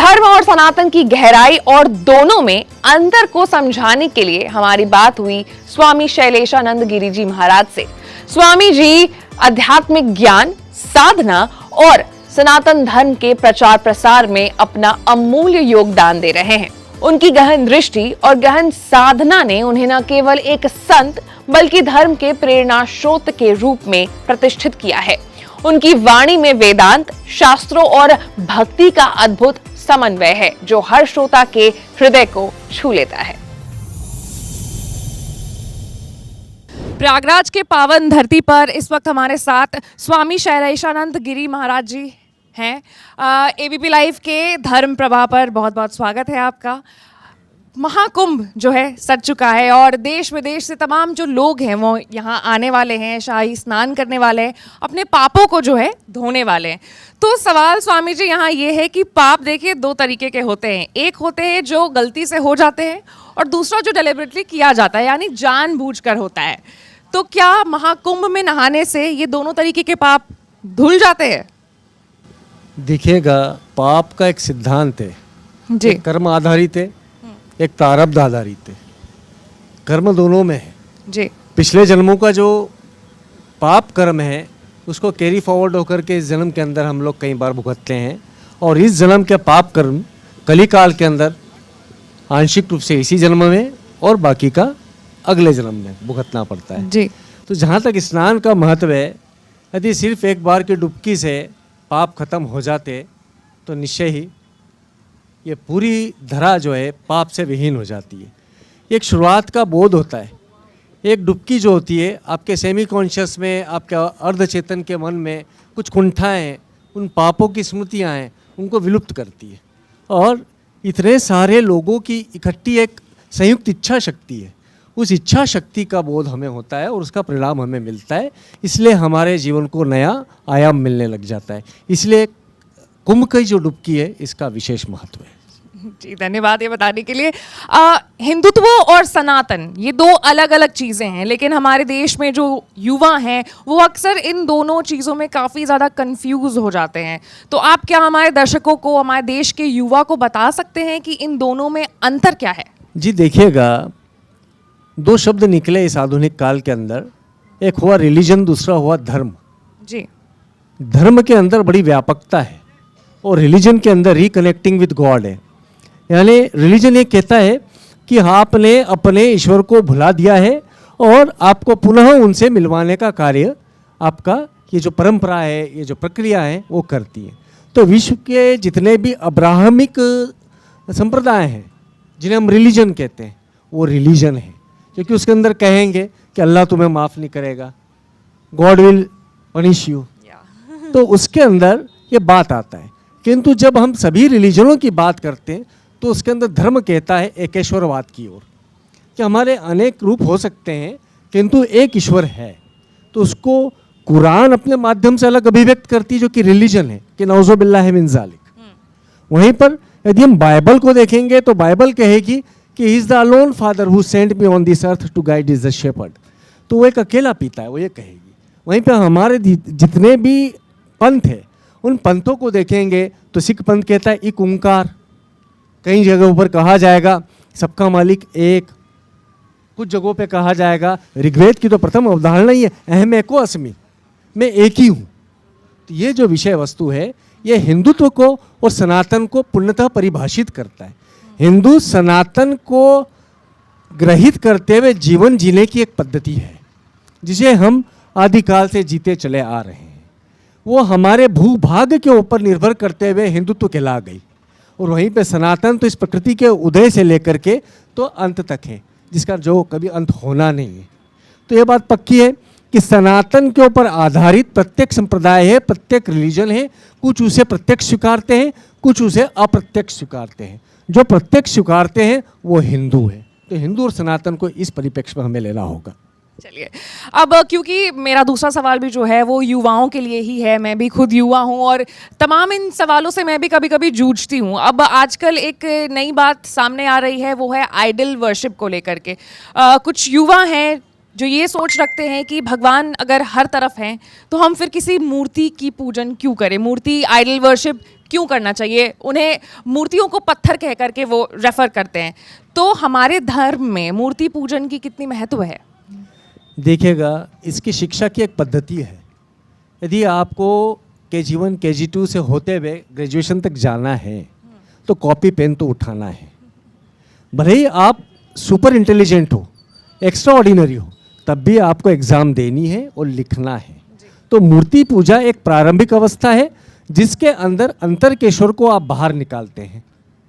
धर्म और सनातन की गहराई और दोनों में अंतर को समझाने के लिए हमारी बात हुई स्वामी शैलेशानंद गिरी जी महाराज से। स्वामी जी आध्यात्मिक ज्ञान, साधना और सनातन धर्म के प्रचार प्रसार में अपना अमूल्य योगदान दे रहे हैं। उनकी गहन दृष्टि और गहन साधना ने उन्हें न केवल एक संत बल्कि धर्म के प्रेरणा स्रोत के रूप में प्रतिष्ठित किया है। उनकी वाणी में वेदांत, शास्त्रों और भक्ति का अद्भुत समन्वय है जो हर श्रोता के हृदय को छू लेता है। प्रयागराज के पावन धरती पर इस वक्त हमारे साथ स्वामी शैलेशानंद गिरी महाराज जी हैं। एबीपी लाइव के धर्म प्रवाह पर बहुत बहुत स्वागत है आपका। महाकुंभ जो है सज चुका है और देश विदेश से तमाम जो लोग हैं वो यहाँ आने वाले हैं, शाही स्नान करने वाले हैं, अपने पापों को जो है धोने वाले हैं। तो सवाल स्वामी जी यहाँ ये है कि पाप देखिए दो तरीके के होते हैं। एक होते हैं जो गलती से हो जाते हैं और दूसरा जो डेलिबरेटली किया जाता है, यानी जानबूझकर होता है। तो क्या महाकुंभ में नहाने से ये दोनों तरीके के पाप धुल जाते हैं? देखिएगा, पाप का एक सिद्धांत है जी। एक कर्म आधारित है, एक प्रारब्ध आधारित है। कर्म दोनों में है जी। पिछले जन्मों का जो पाप कर्म है उसको कैरी फॉरवर्ड होकर के इस जन्म के अंदर हम लोग कई बार भुगतते हैं, और इस जन्म के पाप कर्म कलिकाल के अंदर आंशिक रूप से इसी जन्म में और बाकी का अगले जन्म में भुगतना पड़ता है जी। तो जहाँ तक स्नान का महत्व है, यदि सिर्फ एक बार की डुबकी से पाप खत्म हो जाते तो निश्चय ही ये पूरी धरा जो है पाप से विहीन हो जाती है। एक शुरुआत का बोध होता है। एक डुबकी जो होती है आपके सेमी कॉन्शियस में, आपके अर्धचेतन के मन में कुछ कुंठाएँ हैं, उन पापों की स्मृतियाँ हैं, उनको विलुप्त करती है। और इतने सारे लोगों की इकट्ठी एक संयुक्त इच्छा शक्ति है, उस इच्छा शक्ति का बोध हमें होता है और उसका परिणाम हमें मिलता है। इसलिए हमारे जीवन को नया आयाम मिलने लग जाता है। इसलिए कुंभ की जो डुबकी है इसका विशेष महत्व है। जी, धन्यवाद ये बताने के लिए। हिंदुत्व और सनातन ये दो अलग अलग चीज़ें हैं, लेकिन हमारे देश में जो युवा हैं वो अक्सर इन दोनों चीज़ों में काफ़ी ज़्यादा कंफ्यूज हो जाते हैं। तो आप क्या हमारे दर्शकों को, हमारे देश के युवा को बता सकते हैं कि इन दोनों में अंतर क्या है? जी देखिएगा, दो शब्द निकले इस आधुनिक काल के अंदर, एक हुआ रिलीजन, दूसरा हुआ धर्म। जी। धर्म के अंदर बड़ी व्यापकता है और रिलीजन के अंदर रिकनेक्टिंग विद गॉड है। यानी रिलीजन ये कहता है कि आपने अपने ईश्वर को भुला दिया है और आपको पुनः उनसे मिलवाने का कार्य आपका ये जो परंपरा है, ये जो प्रक्रिया है वो करती है। तो विश्व के जितने भी अब्राहमिक संप्रदाय हैं जिन्हें हम रिलीजन कहते हैं, वो रिलीजन है, क्योंकि उसके अंदर कहेंगे कि अल्लाह तुम्हें माफ़ नहीं करेगा, गॉड विल पनिश यू। तो उसके अंदर ये बात आता है। किंतु जब हम सभी रिलीजनों की बात करते हैं तो उसके अंदर धर्म कहता है एकेश्वरवाद की ओर, कि हमारे अनेक रूप हो सकते हैं किंतु एक ईश्वर है। तो उसको कुरान अपने माध्यम से अलग अभिव्यक्त करती है जो कि रिलीजन है, कि नौज़ु बिल्लाहि मिन ज़ालिक। वहीं पर यदि हम बाइबल को देखेंगे तो बाइबल कहेगी कि he is the alone father who sent me on this earth to guide is the shepherd. तो वो एक अकेला पिता है, वो ये कहेगी। वहीं पर हमारे जितने भी पंथ है उन पंथों को देखेंगे तो सिख पंथ कहता है एक ओंकार, कई जगहों पर कहा जाएगा सबका मालिक एक, कुछ जगहों पे कहा जाएगा, ऋग्वेद की तो प्रथम अवधारणा ही है अहम एको अस्मि, मैं एक ही हूँ। तो ये जो विषय वस्तु है ये हिंदुत्व को और सनातन को पूर्णतः परिभाषित करता है। हिंदू सनातन को ग्रहित करते हुए जीवन जीने की एक पद्धति है जिसे हम आदिकाल से जीते चले आ रहे हैं। वो हमारे भूभाग के ऊपर निर्भर करते हुए हिंदुत्व कहला गई, और वहीं पे सनातन तो इस प्रकृति के उदय से लेकर के तो अंत तक है, जिसका जो कभी अंत होना नहीं है। तो ये बात पक्की है कि सनातन के ऊपर आधारित प्रत्येक संप्रदाय है, प्रत्येक रिलीजन है। कुछ उसे प्रत्यक्ष स्वीकारते हैं, कुछ उसे अप्रत्यक्ष स्वीकारते हैं। जो प्रत्यक्ष स्वीकारते हैं वो हिंदू है। तो हिंदू और सनातन को इस परिप्रेक्ष्य में हमें लेना होगा। चलिए, अब क्योंकि मेरा दूसरा सवाल भी जो है वो युवाओं के लिए ही है, मैं भी खुद युवा हूँ और तमाम इन सवालों से मैं भी कभी कभी जूझती हूँ। अब आजकल एक नई बात सामने आ रही है, वो है आइडल वर्शिप को लेकर के। कुछ युवा हैं जो ये सोच रखते हैं कि भगवान अगर हर तरफ हैं तो हम फिर किसी मूर्ति की पूजन क्यों करें, मूर्ति आइडल वर्शिप क्यों करना चाहिए, उन्हें मूर्तियों को पत्थर कह करके वो रेफर करते हैं। तो हमारे धर्म में मूर्ति पूजन की कितनी महत्व है? देखिएगा, इसकी शिक्षा की एक पद्धति है। यदि आपको KG1 KG2 से होते हुए ग्रेजुएशन तक जाना है तो कॉपी पेन तो उठाना है। भले ही आप सुपर इंटेलिजेंट हो, एक्स्ट्रा ऑर्डिनरी हो, तब भी आपको एग्ज़ाम देनी है और लिखना है। तो मूर्ति पूजा एक प्रारंभिक अवस्था है जिसके अंदर अंतर के ईश्वर को आप बाहर निकालते हैं,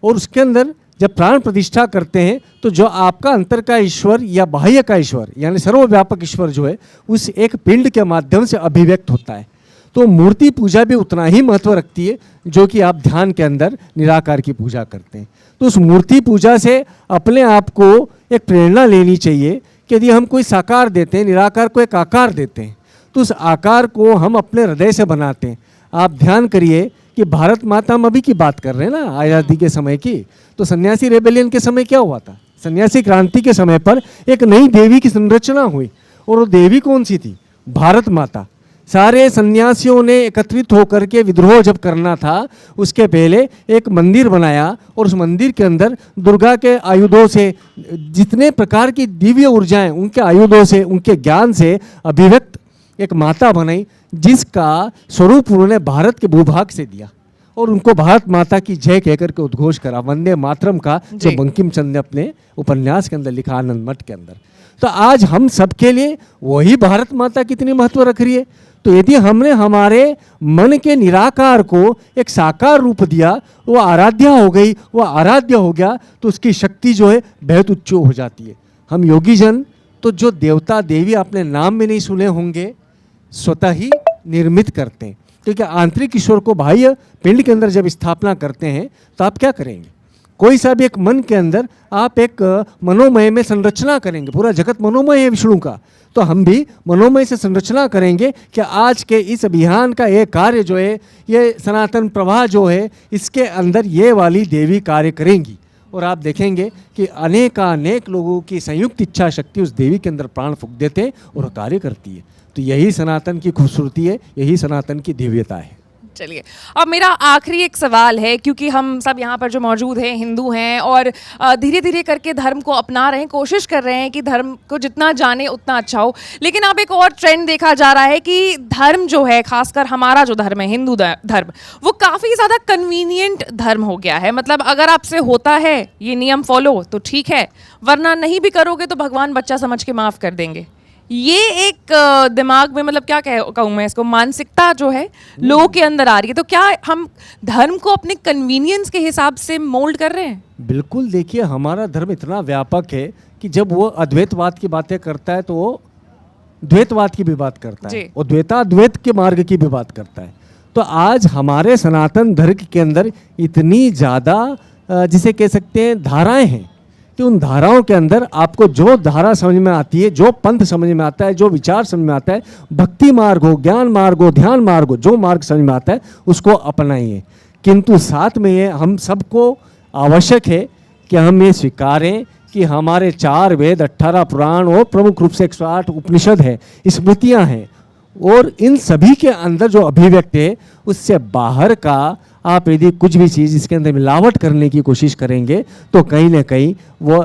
और उसके अंदर जब प्राण प्रतिष्ठा करते हैं तो जो आपका अंतर का ईश्वर या बाह्य का ईश्वर यानी सर्वव्यापक ईश्वर जो है उस एक पिंड के माध्यम से अभिव्यक्त होता है। तो मूर्ति पूजा भी उतना ही महत्व रखती है जो कि आप ध्यान के अंदर निराकार की पूजा करते हैं। तो उस मूर्ति पूजा से अपने आप को एक प्रेरणा लेनी चाहिए कि यदि हम कोई साकार देते हैं, निराकार को एक आकार देते हैं, तो उस आकार को हम अपने हृदय से बनाते हैं। आप ध्यान करिए कि भारत माता, हम अभी की बात कर रहे हैं ना, आज़ादी के समय की, तो सन्यासी रेबेलियन के समय क्या हुआ था? सन्यासी क्रांति के समय पर एक नई देवी की संरचना हुई, और वो देवी कौन सी थी? भारत माता। सारे सन्यासियों ने एकत्रित होकर के विद्रोह जब करना था, उसके पहले एक मंदिर बनाया, और उस मंदिर के अंदर दुर्गा के आयुधों से, जितने प्रकार की दिव्य ऊर्जाएं उनके आयुधों से, उनके ज्ञान से अभिव्यक्त एक माता बनाई, जिसका स्वरूप उन्होंने भारत के भूभाग से दिया, और उनको भारत माता की जय कहकर के उद्घोष करा, वंदे मातरम का, जो बंकिम चंद्र ने अपने उपन्यास के अंदर लिखा, आनंद मठ के अंदर। तो आज हम सबके लिए वही भारत माता कितनी महत्व रख रही है। तो यदि हमने हमारे मन के निराकार को एक साकार रूप दिया, वो आराध्या हो गई, वो आराध्य हो गया, तो उसकी शक्ति जो है बेहद उच्च हो जाती है। हम योगी जन तो जो देवता देवी आपने नाम में नहीं सुने होंगे, स्वतः ही निर्मित करते हैं, क्योंकि आंतरिक ईश्वर को बाह्य पिंड के अंदर जब स्थापना करते हैं तो आप क्या करेंगे? कोई सा भी एक मन के अंदर आप एक मनोमय में संरचना करेंगे, पूरा जगत मनोमय है विष्णु का, तो हम भी मनोमय से संरचना करेंगे कि आज के इस अभियान का ये कार्य जो है, ये सनातन प्रवाह जो है, इसके अंदर ये वाली देवी कार्य करेंगी, और आप देखेंगे कि अनेक लोगों की संयुक्त इच्छा शक्ति उस देवी के अंदर प्राण फूंक देते हैं और कार्य करती है। तो यही सनातन की खूबसूरती है, यही सनातन की दिव्यता है। चलिए, अब मेरा आखिरी एक सवाल है, क्योंकि हम सब यहाँ पर जो मौजूद हैं हिंदू हैं, और धीरे धीरे करके धर्म को अपना रहे हैं, कोशिश कर रहे हैं कि धर्म को जितना जाने उतना अच्छा हो। लेकिन अब एक और ट्रेंड देखा जा रहा है कि धर्म जो है, खासकर हमारा जो धर्म है हिंदू धर्म, वो काफ़ी ज़्यादा कन्वीनियंट धर्म हो गया है। मतलब अगर आपसे होता है ये नियम फॉलो तो ठीक है, वरना नहीं भी करोगे तो भगवान बच्चा समझ के माफ़ कर देंगे। ये एक दिमाग में, मतलब क्या कहूँ मैं इसको, मानसिकता जो है लोगों के अंदर आ रही है। तो क्या हम धर्म को अपने कन्वीनियंस के हिसाब से मोल्ड कर रहे हैं? बिल्कुल। देखिए, हमारा धर्म इतना व्यापक है कि जब वो अद्वैतवाद की बातें करता है तो वो द्वैतवाद की भी बात करता है, और द्वैताद्वैत के मार्ग की भी बात करता है। तो आज हमारे सनातन धर्म के अंदर इतनी ज़्यादा जिसे कह सकते हैं धाराएं हैं, कि उन धाराओं के अंदर आपको जो धारा समझ में आती है, जो पंथ समझ में आता है, जो विचार समझ में आता है, भक्ति मार्ग हो, ज्ञान मार्ग हो, ध्यान मार्ग हो, जो मार्ग समझ में आता है उसको अपनाइए। किंतु साथ में ये हम सबको आवश्यक है कि हम ये स्वीकारें कि हमारे 4 वेद, 18 पुराण और प्रमुख रूप से 108 उपनिषद है, स्मृतियाँ हैं, और इन सभी के अंदर जो अभिव्यक्त है उससे बाहर का आप यदि कुछ भी चीज़ इसके अंदर मिलावट करने की कोशिश करेंगे तो कहीं ना कहीं वो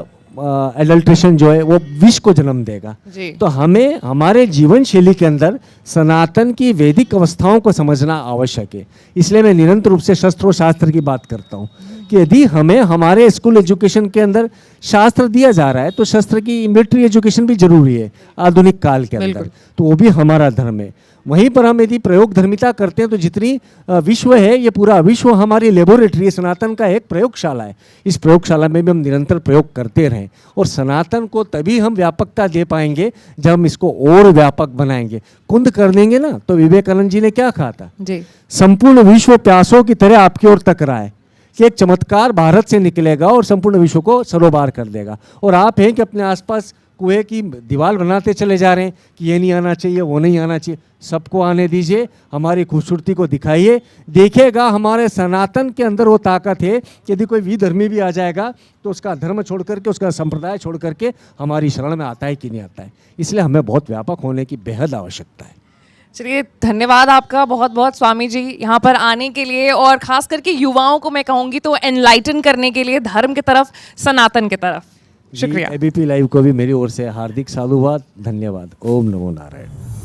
एडल्ट्रेशन जो है वो विष को जन्म देगा। तो हमें हमारे जीवन शैली के अंदर सनातन की वैदिक अवस्थाओं को समझना आवश्यक है। इसलिए मैं निरंतर रूप से शस्त्र और शास्त्र की बात करता हूँ कि यदि हमें हमारे स्कूल एजुकेशन के अंदर शास्त्र दिया जा रहा है तो शस्त्र की मिलिट्री एजुकेशन भी जरूरी है आधुनिक काल के अंदर, तो वो भी हमारा धर्म है। वहीं पर हम यदि प्रयोग धर्मिता करते हैं तो जितनी विश्व है, ये पूरा विश्व हमारी लेबोरेटरी है, सनातन का एक प्रयोगशाला है। इस प्रयोगशाला में भी हम निरंतर प्रयोग करते रहें, और सनातन को तभी हम व्यापकता दे पाएंगे जब हम इसको और व्यापक बनाएंगे। कुंद कर देंगे ना, तो विवेकानंद जी ने क्या कहा था जी? संपूर्ण विश्व प्यासों की तरह आपकी ओर तक रहा है, कि एक चमत्कार भारत से निकलेगा और संपूर्ण विश्व को सरोबार कर देगा। और आप हैं कि अपने आसपास कुएं की दीवार बनाते चले जा रहे हैं कि ये नहीं आना चाहिए, वो नहीं आना चाहिए। सबको आने दीजिए, हमारी खूबसूरती को दिखाइए। देखिएगा हमारे सनातन के अंदर वो ताकत है कि यदि कोई विधर्मी भी आ जाएगा तो उसका धर्म छोड़ करके, उसका संप्रदाय छोड़ करके हमारी शरण में आता है कि नहीं आता है। इसलिए हमें बहुत व्यापक होने की बेहद आवश्यकता है। चलिए, धन्यवाद आपका बहुत बहुत स्वामी जी यहाँ पर आने के लिए, और खास करके युवाओं को मैं कहूँगी तो एनलाइटन करने के लिए धर्म की तरफ, सनातन की तरफ। शुक्रिया। एबीपी लाइव को भी मेरी ओर से हार्दिक साधुवाद, धन्यवाद। ओम नमो नारायण।